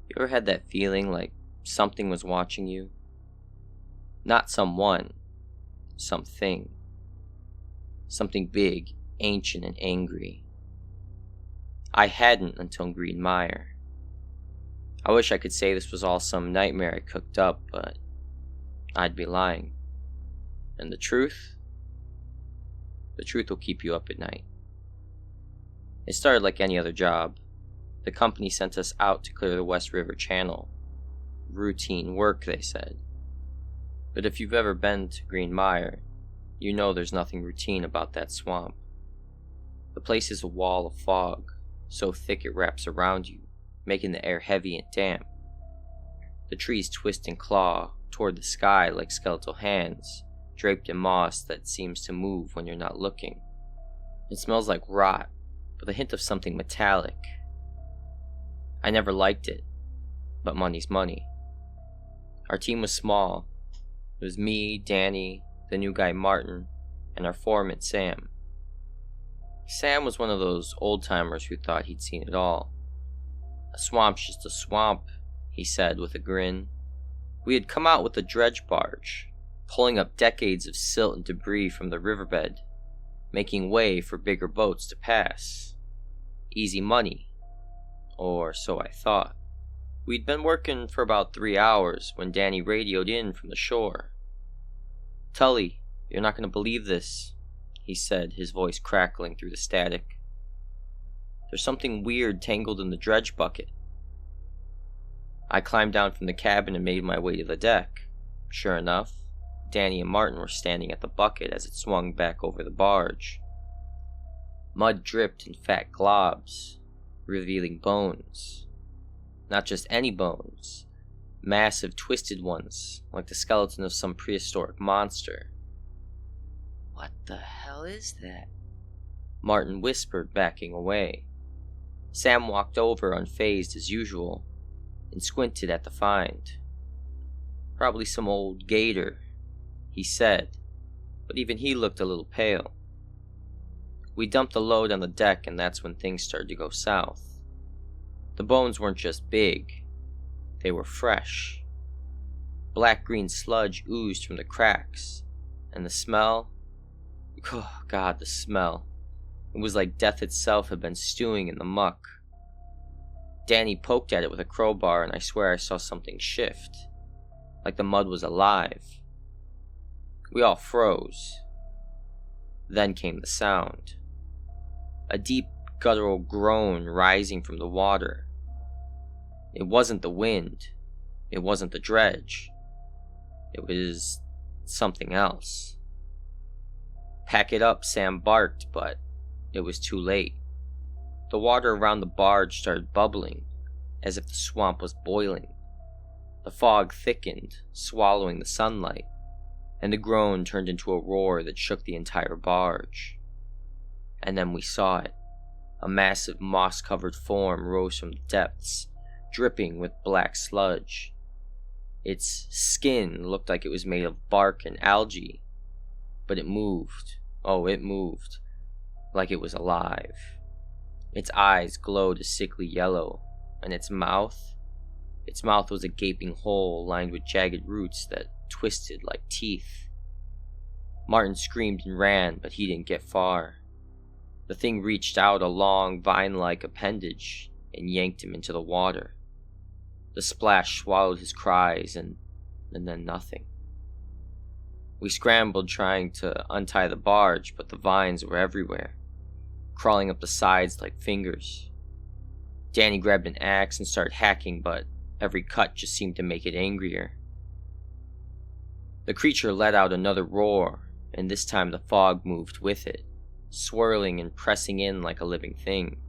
You ever had that feeling like something was watching you? Not someone, something. Something big, ancient, and angry. I hadn't until Green Mire. I wish I could say this was all some nightmare I cooked up, but I'd be lying. And the truth? The truth will keep you up at night. It started like any other job. The company sent us out to clear the West River Channel. Routine work, they said. But if you've ever been to Green Mire, you know there's nothing routine about that swamp. The place is a wall of fog, so thick it wraps around you, making the air heavy and damp. The trees twist and claw toward the sky like skeletal hands, draped in moss that seems to move when you're not looking. It smells like rot, with a hint of something metallic. I never liked it, but money's money. Our team was small. It was me, Danny, the new guy Martin, and our foreman Sam. Sam was one of those old-timers who thought he'd seen it all. A swamp's just a swamp, he said with a grin. We had come out with a dredge barge, pulling up decades of silt and debris from the riverbed, making way for bigger boats to pass. Easy money, or so I thought. We'd been working for about 3 hours when Danny radioed in from the shore. "Tully, you're not going to believe this," he said, his voice crackling through the static. "There's something weird tangled in the dredge bucket." I climbed down from the cabin and made my way to the deck. Sure enough, Danny and Martin were standing at the bucket as it swung back over the barge. Mud dripped in fat globs, revealing bones. Not just any bones, massive twisted ones, like the skeleton of some prehistoric monster. "What the hell is that?" Martin whispered, backing away. Sam walked over unfazed as usual, and squinted at the find. "Probably some old gator," he said, but even he looked a little pale. We dumped the load on the deck, and that's when things started to go south. The bones weren't just big, they were fresh. Black-green sludge oozed from the cracks, and the smell... Oh God, the smell. It was like death itself had been stewing in the muck. Danny poked at it with a crowbar, and I swear I saw something shift, like the mud was alive. We all froze. Then came the sound. A deep, guttural groan rising from the water. It wasn't the wind. It wasn't the dredge. It was something else. "Pack it up," Sam barked, but it was too late. The water around the barge started bubbling, as if the swamp was boiling. The fog thickened, swallowing the sunlight, and the groan turned into a roar that shook the entire barge. And then we saw it. A massive moss-covered form rose from the depths, dripping with black sludge. Its skin looked like it was made of bark and algae, but it moved. Oh, it moved, like it was alive. Its eyes glowed a sickly yellow, and its mouth was a gaping hole lined with jagged roots that twisted like teeth. Martin screamed and ran, but he didn't get far. The thing reached out a long, vine-like appendage and yanked him into the water. The splash swallowed his cries, and then nothing. We scrambled trying to untie the barge, but the vines were everywhere, crawling up the sides like fingers. Danny grabbed an axe and started hacking, but every cut just seemed to make it angrier. The creature let out another roar, and this time the fog moved with it, swirling and pressing in like a living thing.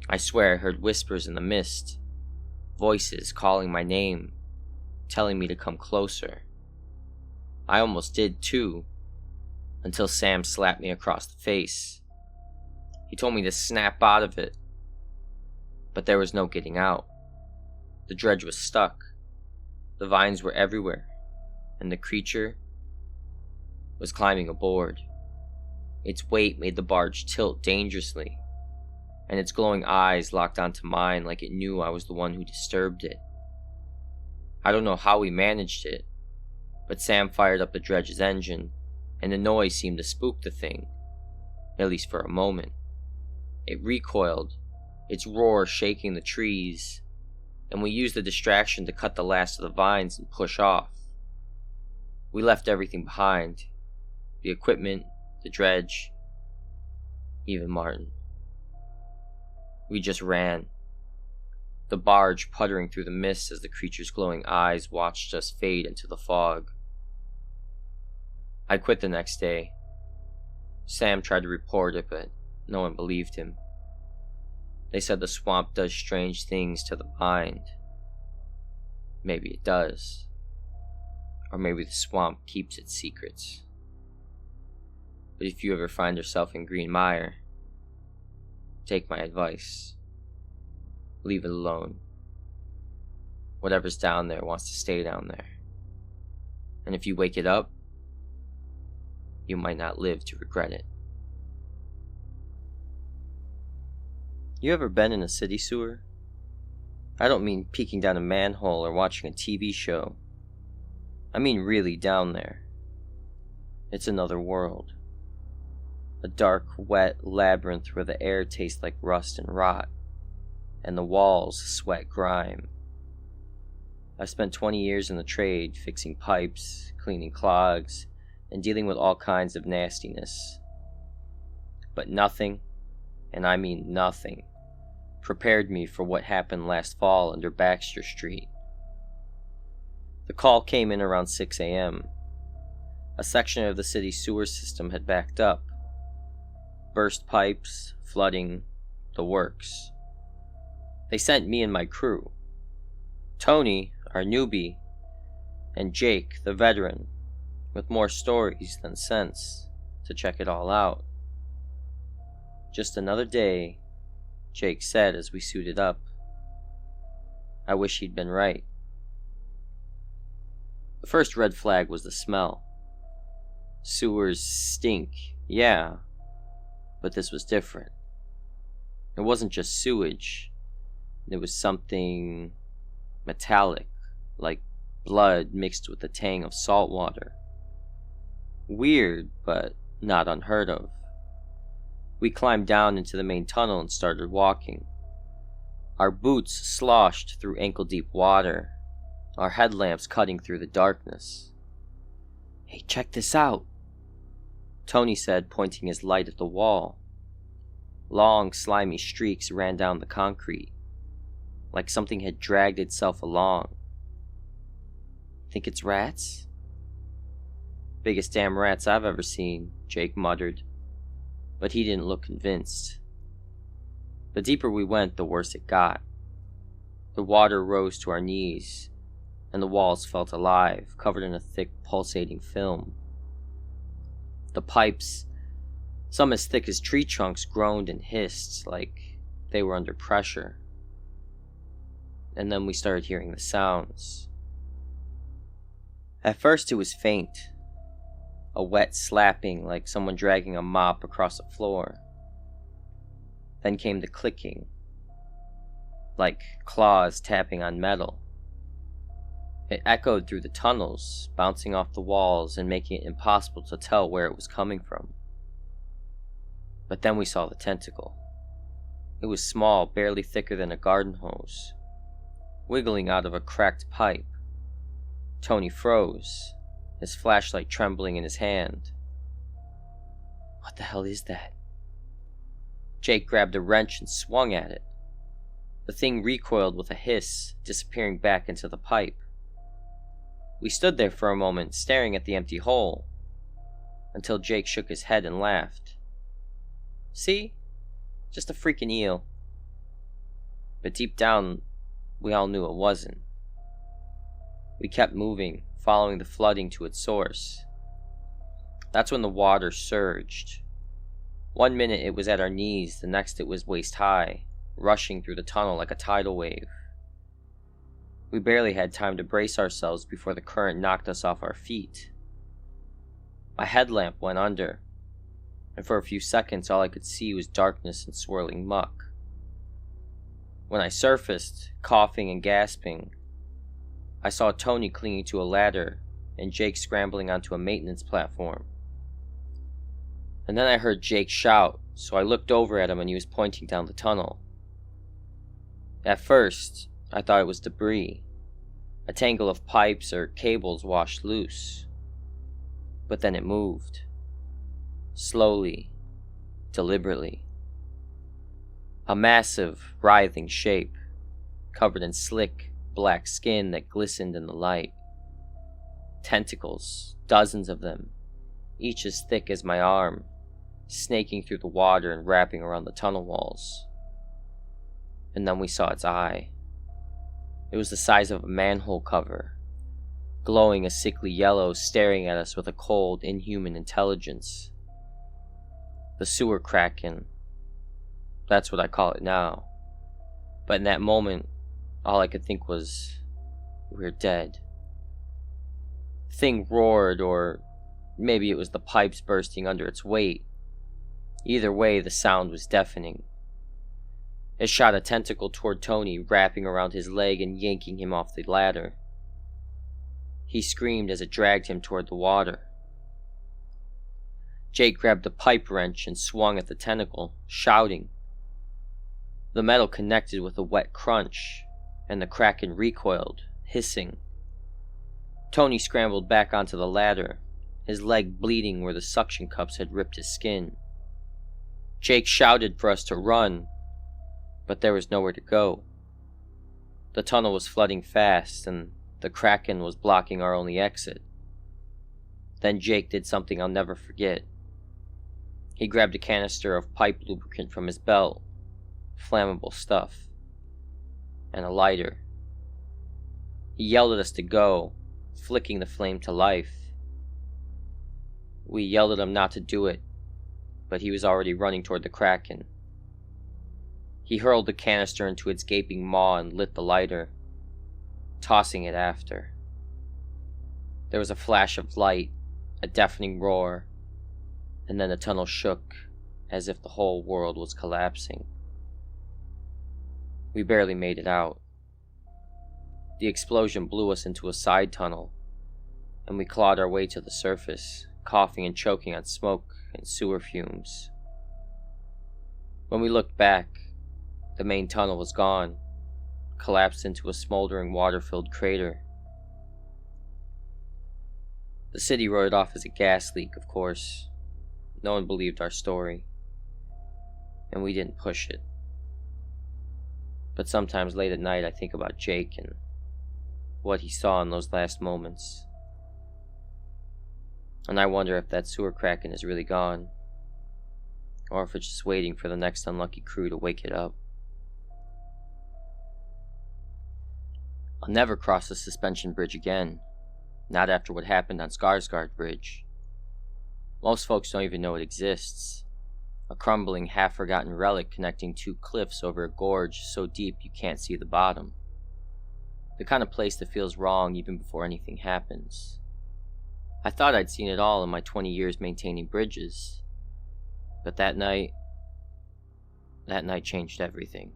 I swear I heard whispers in the mist, voices calling my name, telling me to come closer. I almost did too, until Sam slapped me across the face. He told me to snap out of it, but there was no getting out. The dredge was stuck, the vines were everywhere, and the creature was climbing aboard. Its weight made the barge tilt dangerously, and its glowing eyes locked onto mine like it knew I was the one who disturbed it. I don't know how we managed it, but Sam fired up the Dredge's engine, and the noise seemed to spook the thing, at least for a moment. It recoiled, its roar shaking the trees, and we used the distraction to cut the last of the vines and push off. We left everything behind, the equipment, the Dredge, even Martin. We just ran, the barge puttering through the mist as the creature's glowing eyes watched us fade into the fog. I quit the next day. Sam tried to report it, but no one believed him. They said the swamp does strange things to the mind. Maybe it does. Or maybe the swamp keeps its secrets. But if you ever find yourself in Green Mire, take my advice. Leave it alone. Whatever's down there wants to stay down there. And if you wake it up, you might not live to regret it. You ever been in a city sewer? I don't mean peeking down a manhole or watching a TV show. I mean really down there. It's another world. A dark, wet labyrinth where the air tastes like rust and rot, and the walls sweat grime. I've spent 20 years in the trade, fixing pipes, cleaning clogs, and dealing with all kinds of nastiness. But nothing, and I mean nothing, prepared me for what happened last fall under Baxter Street. The call came in around 6 a.m. A section of the city sewer system had backed up. Burst pipes, flooding, the works. They sent me and my crew. Tony, our newbie, and Jake, the veteran, with more stories than sense, to check it all out. Just another day, Jake said as we suited up. I wish he'd been right. The first red flag was the smell. Sewers stink, yeah, but this was different. It wasn't just sewage. It was something metallic, like blood mixed with the tang of salt water. Weird, but not unheard of. We climbed down into the main tunnel and started walking. Our boots sloshed through ankle-deep water, our headlamps cutting through the darkness. "Hey, check this out," Tony said, pointing his light at the wall. Long, slimy streaks ran down the concrete, like something had dragged itself along. "Think it's rats?" "Biggest damn rats I've ever seen," Jake muttered, but he didn't look convinced. The deeper we went, the worse it got. The water rose to our knees, and the walls felt alive, covered in a thick, pulsating film. The pipes, some as thick as tree trunks, groaned and hissed like they were under pressure. And then we started hearing the sounds. At first it was faint, a wet slapping like someone dragging a mop across a floor. Then came the clicking, like claws tapping on metal. It echoed through the tunnels, bouncing off the walls and making it impossible to tell where it was coming from. But then we saw the tentacle. It was small, barely thicker than a garden hose, wiggling out of a cracked pipe. Tony froze, his flashlight trembling in his hand. "What the hell is that?" Jake grabbed a wrench and swung at it. The thing recoiled with a hiss, disappearing back into the pipe. We stood there for a moment, staring at the empty hole, until Jake shook his head and laughed. "See? Just a freaking eel." But deep down, we all knew it wasn't. We kept moving, following the flooding to its source. That's when the water surged. One minute it was at our knees, the next it was waist high, rushing through the tunnel like a tidal wave. We barely had time to brace ourselves before the current knocked us off our feet. My headlamp went under, and for a few seconds all I could see was darkness and swirling muck. When I surfaced, coughing and gasping, I saw Tony clinging to a ladder and Jake scrambling onto a maintenance platform. And then I heard Jake shout, so I looked over at him and he was pointing down the tunnel. At first, I thought it was debris, a tangle of pipes or cables washed loose. But then it moved. Slowly, deliberately. A massive, writhing shape, covered in slick, black skin that glistened in the light. Tentacles, dozens of them, each as thick as my arm, snaking through the water and wrapping around the tunnel walls. And then we saw its eye. It was the size of a manhole cover, glowing a sickly yellow, staring at us with a cold, inhuman intelligence. The sewer Kraken. That's what I call it now. But in that moment, all I could think was, we're dead. The thing roared, or maybe it was the pipes bursting under its weight. Either way, the sound was deafening. It shot a tentacle toward Tony, wrapping around his leg and yanking him off the ladder. He screamed as it dragged him toward the water. Jake grabbed a pipe wrench and swung at the tentacle, shouting. The metal connected with a wet crunch, and the Kraken recoiled, hissing. Tony scrambled back onto the ladder, his leg bleeding where the suction cups had ripped his skin. Jake shouted for us to run, but there was nowhere to go. The tunnel was flooding fast, and the Kraken was blocking our only exit. Then Jake did something I'll never forget. He grabbed a canister of pipe lubricant from his belt, flammable stuff, and a lighter. He yelled at us to go, flicking the flame to life. We yelled at him not to do it, but he was already running toward the Kraken. He hurled the canister into its gaping maw and lit the lighter, tossing it after. There was a flash of light, a deafening roar, and then the tunnel shook as if the whole world was collapsing. We barely made it out. The explosion blew us into a side tunnel, and we clawed our way to the surface, coughing and choking on smoke and sewer fumes. When we looked back, the main tunnel was gone, collapsed into a smoldering water-filled crater. The city wrote it off as a gas leak, of course. No one believed our story, and we didn't push it. But sometimes late at night I think about Jake and what he saw in those last moments. And I wonder if that sewer Kraken is really gone, or if it's just waiting for the next unlucky crew to wake it up. I'll never cross the suspension bridge again, not after what happened on Skarsgård Bridge. Most folks don't even know it exists. A crumbling, half-forgotten relic connecting two cliffs over a gorge so deep you can't see the bottom. The kind of place that feels wrong even before anything happens. I thought I'd seen it all in my 20 years maintaining bridges. But that night changed everything.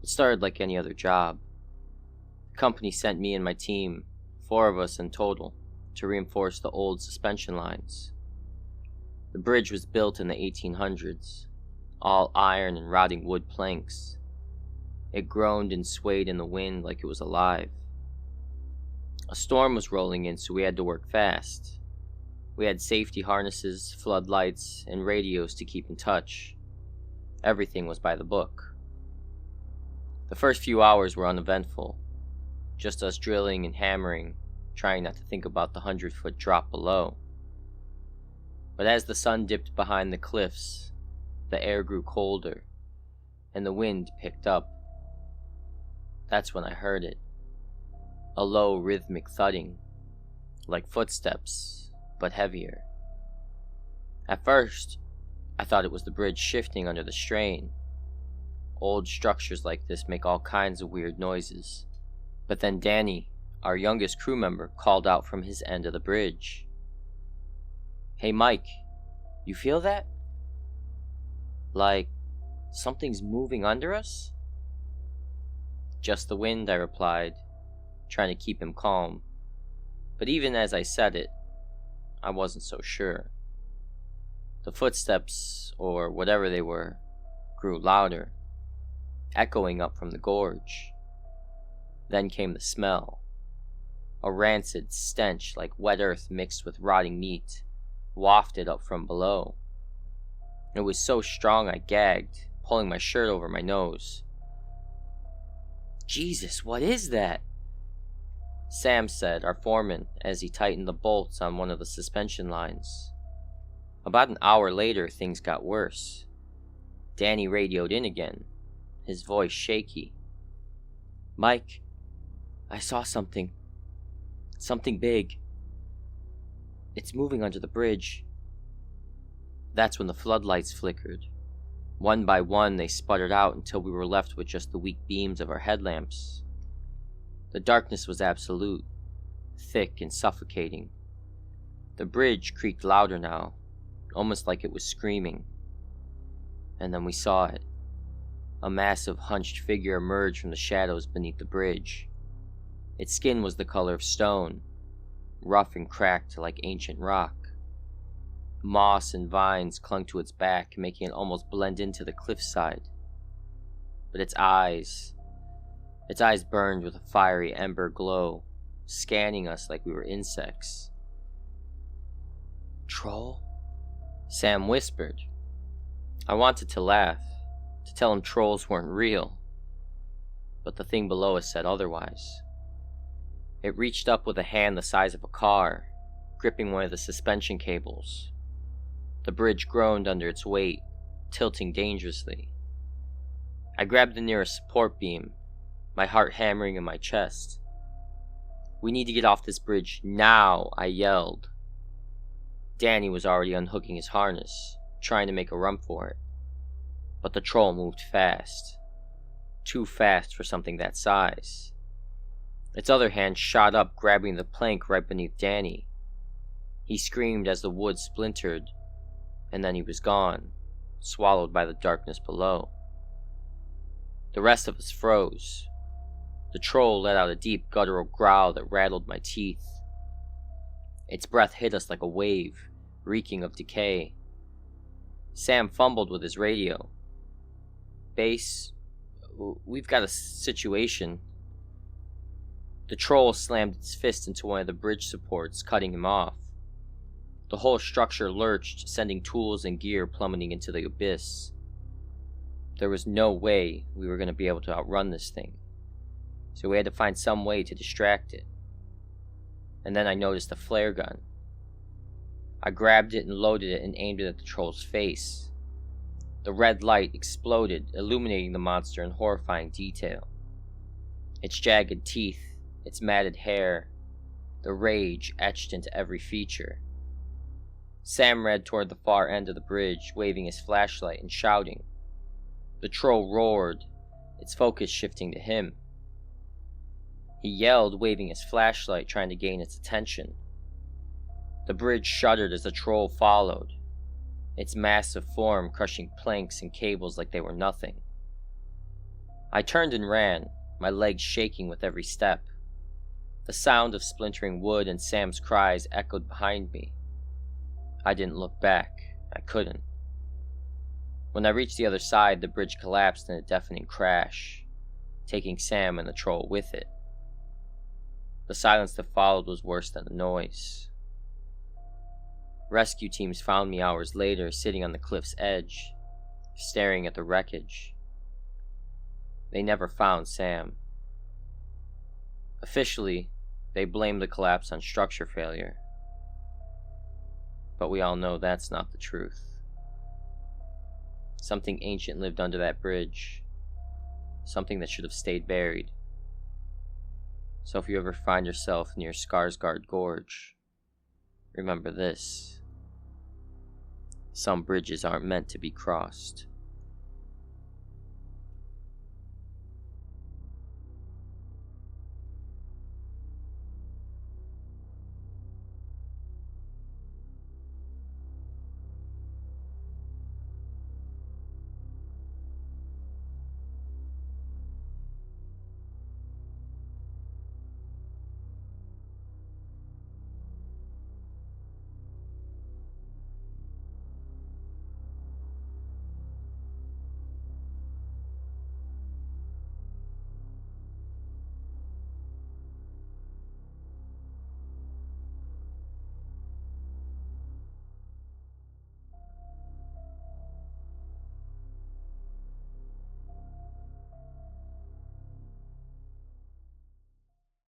It started like any other job. The company sent me and my team, 4 of us in total, to reinforce the old suspension lines. The bridge was built in the 1800s, all iron and rotting wood planks. It groaned and swayed in the wind like it was alive. A storm was rolling in, so we had to work fast. We had safety harnesses, floodlights, and radios to keep in touch. Everything was by the book. The first few hours were uneventful, just us drilling and hammering, trying not to think about the 100-foot drop below. But as the sun dipped behind the cliffs, the air grew colder, and the wind picked up. That's when I heard it. A low, rhythmic thudding, like footsteps, but heavier. At first, I thought it was the bridge shifting under the strain. Old structures like this make all kinds of weird noises. But then Danny, our youngest crew member, called out from his end of the bridge. "Hey Mike, you feel that? Like something's moving under us?" Just the wind, I replied, trying to keep him calm. But even as I said it, I wasn't so sure. The footsteps, or whatever they were, grew louder, echoing up from the gorge. Then came the smell, a rancid stench like wet earth mixed with rotting meat, wafted up from below. It was so strong I gagged, pulling my shirt over my nose. "Jesus, what is that?" Sam said, our foreman, as he tightened the bolts on one of the suspension lines. About an hour later, things got worse. Danny radioed in again, his voice shaky. "Mike, I saw something. Something big. It's moving under the bridge." That's when the floodlights flickered. One by one, they sputtered out until we were left with just the weak beams of our headlamps. The darkness was absolute, thick and suffocating. The bridge creaked louder now, almost like it was screaming. And then we saw it. A massive, hunched figure emerged from the shadows beneath the bridge. Its skin was the color of stone, rough and cracked like ancient rock. Moss and vines clung to its back, making it almost blend into the cliffside. But its eyes burned with a fiery ember glow, scanning us like we were insects. "Troll?" Sam whispered. I wanted to laugh, to tell him trolls weren't real, but the thing below us said otherwise. It reached up with a hand the size of a car, gripping one of the suspension cables. The bridge groaned under its weight, tilting dangerously. I grabbed the nearest support beam, my heart hammering in my chest. "We need to get off this bridge now," I yelled. Danny was already unhooking his harness, trying to make a run for it. But the troll moved fast. Too fast for something that size. Its other hand shot up, grabbing the plank right beneath Danny. He screamed as the wood splintered, and then he was gone, swallowed by the darkness below. The rest of us froze. The troll let out a deep guttural growl that rattled my teeth. Its breath hit us like a wave, reeking of decay. Sam fumbled with his radio. "Base, we've got a situation." The troll slammed its fist into one of the bridge supports, cutting him off. The whole structure lurched, sending tools and gear plummeting into the abyss. There was no way we were going to be able to outrun this thing, so we had to find some way to distract it. And then I noticed a flare gun. I grabbed it and loaded it and aimed it at the troll's face. The red light exploded, illuminating the monster in horrifying detail. Its jagged teeth, its matted hair, the rage etched into every feature. Sam ran toward the far end of the bridge, waving his flashlight and shouting. The troll roared, its focus shifting to him. He yelled, waving his flashlight, trying to gain its attention. The bridge shuddered as the troll followed, its massive form crushing planks and cables like they were nothing. I turned and ran, my legs shaking with every step. The sound of splintering wood and Sam's cries echoed behind me. I didn't look back. I couldn't. When I reached the other side, the bridge collapsed in a deafening crash, taking Sam and the troll with it. The silence that followed was worse than the noise. Rescue teams found me hours later, sitting on the cliff's edge, staring at the wreckage. They never found Sam. Officially, they blamed the collapse on structure failure. But we all know that's not the truth. Something ancient lived under that bridge. Something that should have stayed buried. So if you ever find yourself near Skarsgård Gorge, remember this. Some bridges aren't meant to be crossed.